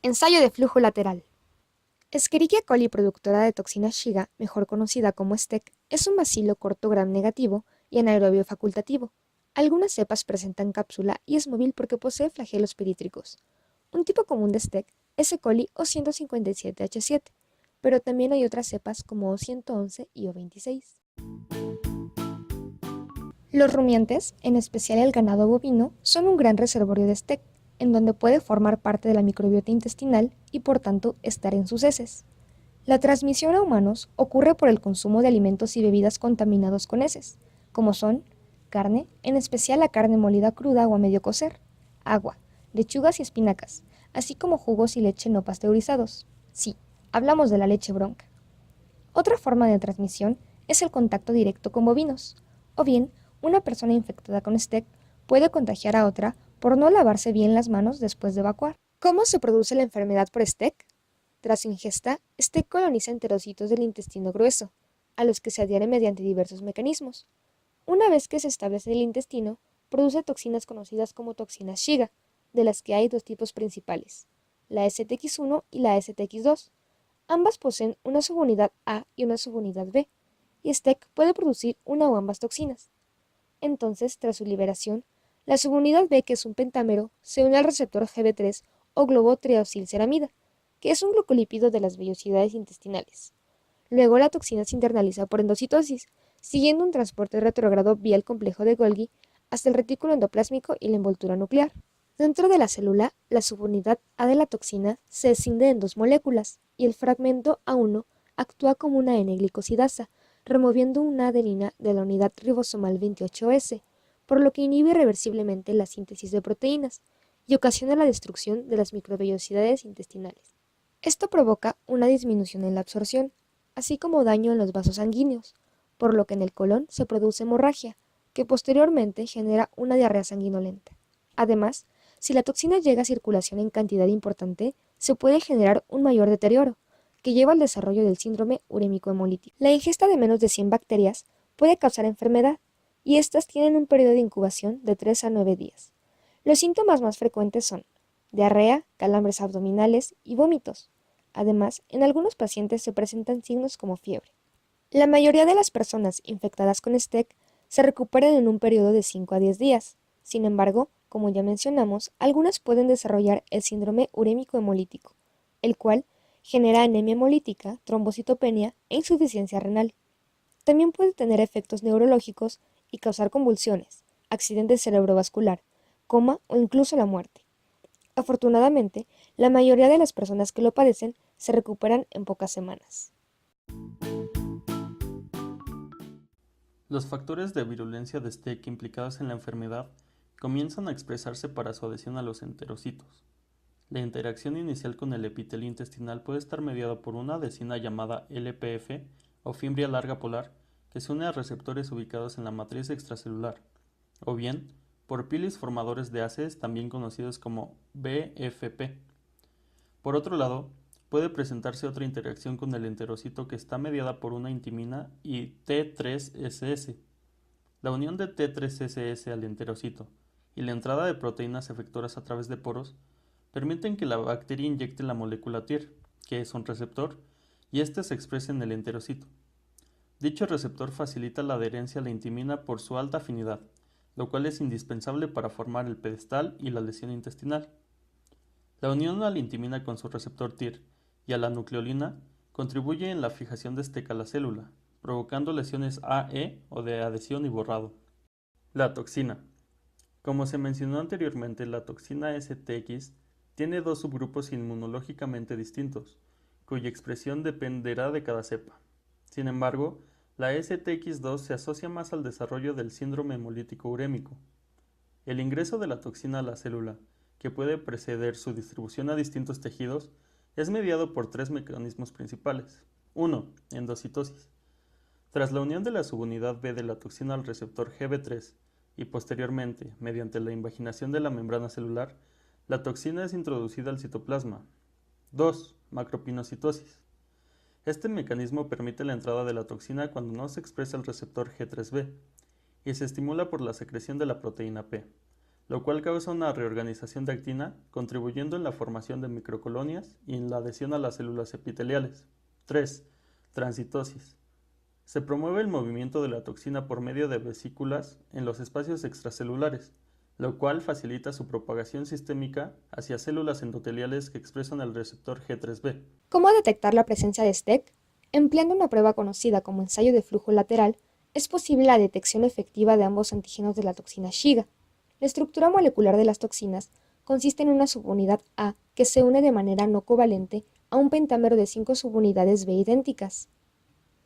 Ensayo de flujo lateral. Escherichia coli, productora de toxina Shiga, mejor conocida como STEC, es un bacilo corto gram negativo y anaerobio facultativo. Algunas cepas presentan cápsula y es móvil porque posee flagelos perítricos. Un tipo común de STEC es E. coli O157H7, pero también hay otras cepas como O111 y O26. Los rumiantes, en especial el ganado bovino, son un gran reservorio de STEC, en donde puede formar parte de la microbiota intestinal y por tanto estar en sus heces. La transmisión a humanos ocurre por el consumo de alimentos y bebidas contaminados con heces, como son carne, en especial la carne molida cruda o a medio cocer, agua, lechugas y espinacas, así como jugos y leche no pasteurizados. Sí, hablamos de la leche bronca. Otra forma de transmisión es el contacto directo con bovinos, o bien una persona infectada con STEC puede contagiar a otra por no lavarse bien las manos después de evacuar. ¿Cómo se produce la enfermedad por STEC? Tras su ingesta, STEC coloniza enterocitos del intestino grueso, a los que se adhiere mediante diversos mecanismos. Una vez que se establece en el intestino, produce toxinas conocidas como toxinas Shiga, de las que hay dos tipos principales, la STX1 y la STX2. Ambas poseen una subunidad A y una subunidad B, y STEC puede producir una o ambas toxinas. Entonces, tras su liberación, la subunidad B, que es un pentámero, se une al receptor Gb3 o globotriaostilceramida, que es un glucolípido de las vellosidades intestinales. Luego la toxina se internaliza por endocitosis, siguiendo un transporte retrógrado vía el complejo de Golgi hasta el retículo endoplásmico y la envoltura nuclear. Dentro de la célula, la subunidad A de la toxina se escinde en dos moléculas y el fragmento A1 actúa como una N-glicosidasa, removiendo una adenina de la unidad ribosomal 28S, por lo que inhibe irreversiblemente la síntesis de proteínas y ocasiona la destrucción de las microvellosidades intestinales. Esto provoca una disminución en la absorción, así como daño en los vasos sanguíneos, por lo que en el colon se produce hemorragia, que posteriormente genera una diarrea sanguinolenta. Además, si la toxina llega a circulación en cantidad importante, se puede generar un mayor deterioro, que lleva al desarrollo del síndrome urémico hemolítico. La ingesta de menos de 100 bacterias puede causar enfermedad, y estas tienen un periodo de incubación de 3 a 9 días. Los síntomas más frecuentes son diarrea, calambres abdominales y vómitos. Además, en algunos pacientes se presentan signos como fiebre. La mayoría de las personas infectadas con STEC se recuperan en un periodo de 5 a 10 días. Sin embargo, como ya mencionamos, algunas pueden desarrollar el síndrome urémico hemolítico, el cual genera anemia hemolítica, trombocitopenia e insuficiencia renal. También puede tener efectos neurológicos y causar convulsiones, accidente cerebrovascular, coma o incluso la muerte. Afortunadamente, la mayoría de las personas que lo padecen se recuperan en pocas semanas. Los factores de virulencia de STEC implicados en la enfermedad comienzan a expresarse para su adhesión a los enterocitos. La interacción inicial con el epitelio intestinal puede estar mediada por una adhesina llamada LPF o fimbria larga polar que se une a receptores ubicados en la matriz extracelular, o bien por pilis formadores de ACEs también conocidos como BFP. Por otro lado, puede presentarse otra interacción con el enterocito que está mediada por una intimina y T3SS. La unión de T3SS al enterocito y la entrada de proteínas efectoras a través de poros permiten que la bacteria inyecte la molécula TIR, que es un receptor, y éste se exprese en el enterocito. Dicho receptor facilita la adherencia a la intimina por su alta afinidad, lo cual es indispensable para formar el pedestal y la lesión intestinal. La unión a la intimina con su receptor TIR y a la nucleolina contribuye en la fijación de STEC a la célula, provocando lesiones AE o de adhesión y borrado. La toxina. Como se mencionó anteriormente, la toxina STX tiene dos subgrupos inmunológicamente distintos, cuya expresión dependerá de cada cepa. Sin embargo, la STX2 se asocia más al desarrollo del síndrome hemolítico urémico. El ingreso de la toxina a la célula, que puede preceder su distribución a distintos tejidos, es mediado por tres mecanismos principales. 1. Endocitosis. Tras la unión de la subunidad B de la toxina al receptor Gb3 y posteriormente, mediante la invaginación de la membrana celular, la toxina es introducida al citoplasma. 2. Macropinocitosis. Este mecanismo permite la entrada de la toxina cuando no se expresa el receptor G3B y se estimula por la secreción de la proteína P. lo cual causa una reorganización de actina, contribuyendo en la formación de microcolonias y en la adhesión a las células epiteliales. 3. Transitosis. Se promueve el movimiento de la toxina por medio de vesículas en los espacios extracelulares, lo cual facilita su propagación sistémica hacia células endoteliales que expresan el receptor G3B. ¿Cómo detectar la presencia de STEC? Empleando una prueba conocida como ensayo de flujo lateral, es posible la detección efectiva de ambos antígenos de la toxina Shiga. La estructura molecular de las toxinas consiste en una subunidad A que se une de manera no covalente a un pentámero de 5 subunidades B idénticas.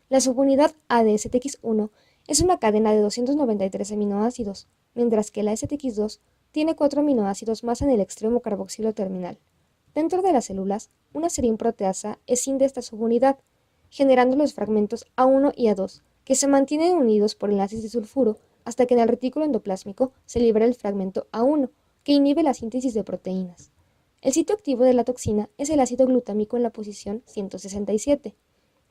La subunidad A de STX1 es una cadena de 293 aminoácidos, mientras que la STX2 tiene 4 aminoácidos más en el extremo carboxilo terminal. Dentro de las células, una serina-proteasa escinde esta subunidad, generando los fragmentos A1 y A2, que se mantienen unidos por enlaces de sulfuro hasta que en el retículo endoplásmico se libera el fragmento A1, que inhibe la síntesis de proteínas. El sitio activo de la toxina es el ácido glutámico en la posición 167.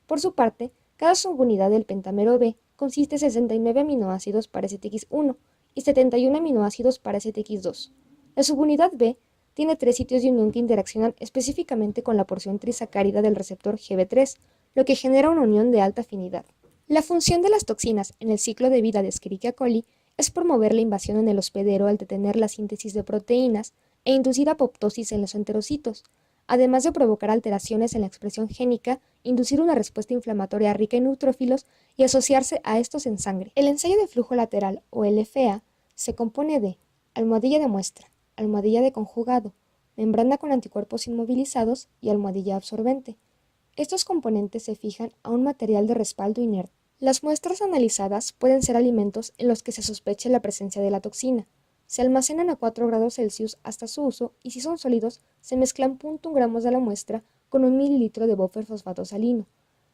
Por su parte, cada subunidad del pentámero B consiste de 69 aminoácidos para STX1 y 71 aminoácidos para STX2. La subunidad B tiene 3 sitios de unión que interaccionan específicamente con la porción trisacárida del receptor GB3, lo que genera una unión de alta afinidad. La función de las toxinas en el ciclo de vida de Escherichia coli es promover la invasión en el hospedero al detener la síntesis de proteínas e inducir apoptosis en los enterocitos, además de provocar alteraciones en la expresión génica, inducir una respuesta inflamatoria rica en neutrófilos y asociarse a estos en sangre. El ensayo de flujo lateral, o LFA, se compone de almohadilla de muestra, almohadilla de conjugado, membrana con anticuerpos inmovilizados y almohadilla absorbente. Estos componentes se fijan a un material de respaldo inerte. Las muestras analizadas pueden ser alimentos en los que se sospeche la presencia de la toxina. Se almacenan a 4 grados Celsius hasta su uso y si son sólidos, se mezclan 0.1 gramos de la muestra con 1 mililitro de buffer fosfato salino.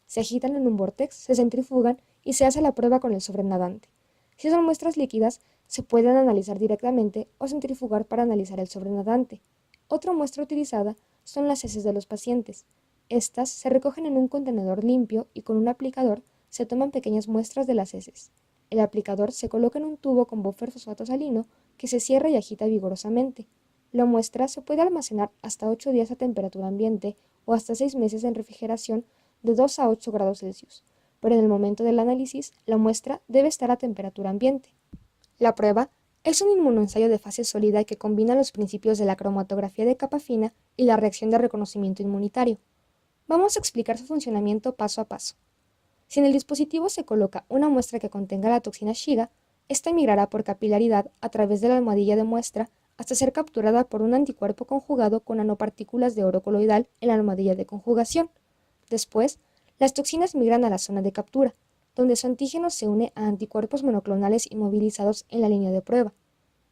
Se agitan en un vórtex, se centrifugan y se hace la prueba con el sobrenadante. Si son muestras líquidas, se pueden analizar directamente o centrifugar para analizar el sobrenadante. Otra muestra utilizada son las heces de los pacientes. Estas se recogen en un contenedor limpio y con un aplicador se toman pequeñas muestras de las heces. El aplicador se coloca en un tubo con buffer fosfato salino que se cierra y agita vigorosamente. La muestra se puede almacenar hasta 8 días a temperatura ambiente o hasta 6 meses en refrigeración de 2 a 8 grados Celsius, pero en el momento del análisis la muestra debe estar a temperatura ambiente. La prueba es un inmunoensayo de fase sólida que combina los principios de la cromatografía de capa fina y la reacción de reconocimiento inmunitario. Vamos a explicar su funcionamiento paso a paso. Si en el dispositivo se coloca una muestra que contenga la toxina Shiga, esta migrará por capilaridad a través de la almohadilla de muestra hasta ser capturada por un anticuerpo conjugado con nanopartículas de oro coloidal en la almohadilla de conjugación. Después, las toxinas migran a la zona de captura, donde su antígeno se une a anticuerpos monoclonales inmovilizados en la línea de prueba.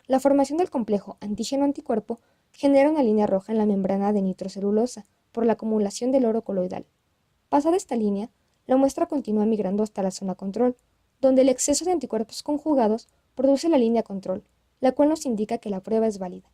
La formación del complejo antígeno-anticuerpo genera una línea roja en la membrana de nitrocelulosa por la acumulación del oro coloidal. Pasada esta línea, la muestra continúa migrando hasta la zona control, donde el exceso de anticuerpos conjugados produce la línea control, la cual nos indica que la prueba es válida.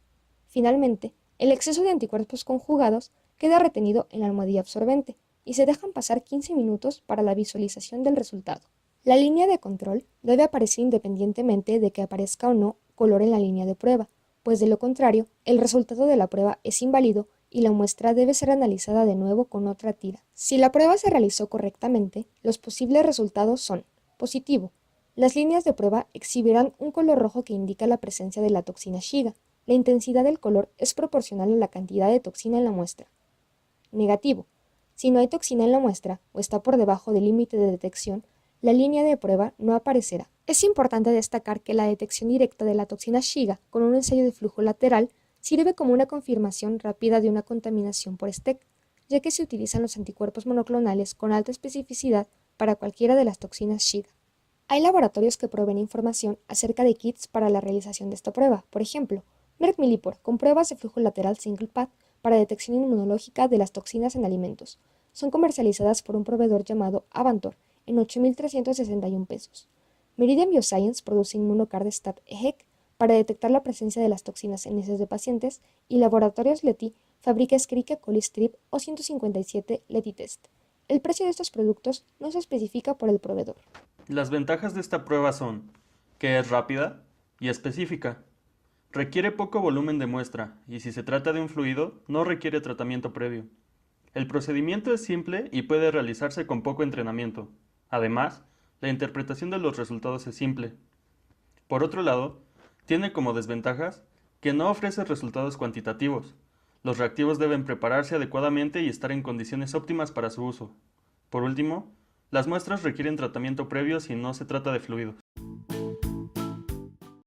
Finalmente, el exceso de anticuerpos conjugados queda retenido en la almohadilla absorbente y se dejan pasar 15 minutos para la visualización del resultado. La línea de control debe aparecer independientemente de que aparezca o no color en la línea de prueba, pues de lo contrario, el resultado de la prueba es inválido y la muestra debe ser analizada de nuevo con otra tira. Si la prueba se realizó correctamente, los posibles resultados son: positivo. Las líneas de prueba exhibirán un color rojo que indica la presencia de la toxina Shiga. La intensidad del color es proporcional a la cantidad de toxina en la muestra. Negativo. Si no hay toxina en la muestra o está por debajo del límite de detección, la línea de prueba no aparecerá. Es importante destacar que la detección directa de la toxina Shiga con un ensayo de flujo lateral sirve como una confirmación rápida de una contaminación por STEC, ya que se utilizan los anticuerpos monoclonales con alta especificidad para cualquiera de las toxinas Shiga. Hay laboratorios que proveen información acerca de kits para la realización de esta prueba. Por ejemplo, Merck Millipore con pruebas de flujo lateral single path para detección inmunológica de las toxinas en alimentos. Son comercializadas por un proveedor llamado Avantor en 8.361 pesos. Meridian Bioscience produce Immunocard-Stat EHEC para detectar la presencia de las toxinas en heces de pacientes y Laboratorios Leti fabrica Escherichia coli Strep o 157 Leti Test. El precio de estos productos no se especifica por el proveedor. Las ventajas de esta prueba son que es rápida y específica. Requiere poco volumen de muestra y si se trata de un fluido, no requiere tratamiento previo. El procedimiento es simple y puede realizarse con poco entrenamiento. Además, la interpretación de los resultados es simple. Por otro lado, tiene como desventajas que no ofrece resultados cuantitativos. Los reactivos deben prepararse adecuadamente y estar en condiciones óptimas para su uso. Por último, las muestras requieren tratamiento previo si no se trata de fluidos.